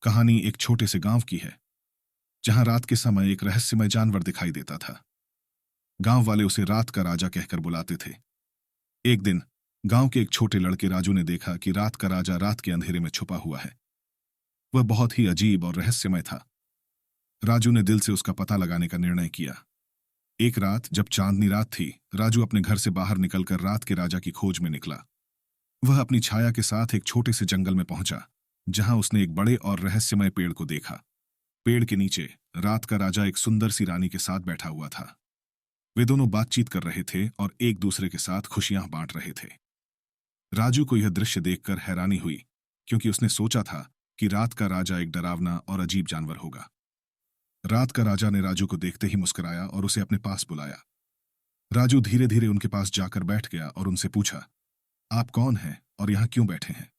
कहानी एक छोटे से गांव की है जहां रात के समय एक रहस्यमय जानवर दिखाई देता था। गांव वाले उसे रात का राजा कहकर बुलाते थे। एक दिन गांव के एक छोटे लड़के राजू ने देखा कि रात का राजा रात के अंधेरे में छुपा हुआ है। वह बहुत ही अजीब और रहस्यमय था। राजू ने दिल से उसका पता लगाने का निर्णय किया। एक रात जब चांदनी रात थी, राजू अपने घर से बाहर निकलकर रात के राजा की खोज में निकला। वह अपनी छाया के साथ एक छोटे से जंगल में पहुंचा, जहां उसने एक बड़े और रहस्यमय पेड़ को देखा। पेड़ के नीचे रात का राजा एक सुंदर सी रानी के साथ बैठा हुआ था। वे दोनों बातचीत कर रहे थे और एक दूसरे के साथ खुशियां बांट रहे थे। राजू को यह दृश्य देखकर हैरानी हुई, क्योंकि उसने सोचा था कि रात का राजा एक डरावना और अजीब जानवर होगा। रात का राजा ने राजू को देखते ही मुस्कुराया और उसे अपने पास बुलाया। राजू धीरे धीरे उनके पास जाकर बैठ गया और उनसे पूछा, आप कौन हैं और यहां क्यों बैठे हैं?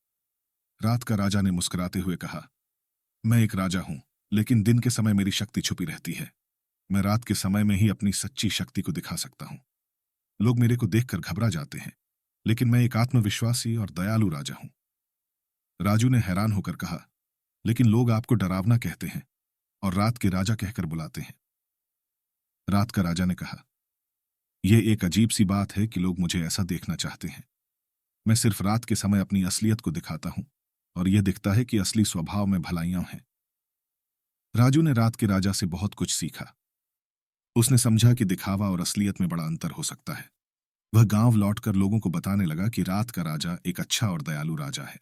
रात का राजा ने मुस्कुराते हुए कहा, मैं एक राजा हूं, लेकिन दिन के समय मेरी शक्ति छुपी रहती है। मैं रात के समय में ही अपनी सच्ची शक्ति को दिखा सकता हूं। लोग मेरे को देखकर घबरा जाते हैं, लेकिन मैं एक आत्मविश्वासी और दयालु राजा हूं। राजू ने हैरान होकर कहा, लेकिन लोग आपको डरावना कहते हैं और रात के राजा कहकर बुलाते हैं। रात का राजा ने कहा, यह एक अजीब सी बात है कि लोग मुझे ऐसा देखना चाहते हैं। मैं सिर्फ रात के समय अपनी असलियत को दिखाता हूं और यह दिखता है कि असली स्वभाव में भलाइयां हैं। राजू ने रात के राजा से बहुत कुछ सीखा। उसने समझा कि दिखावा और असलियत में बड़ा अंतर हो सकता है। वह गांव लौटकर लोगों को बताने लगा कि रात का राजा एक अच्छा और दयालु राजा है।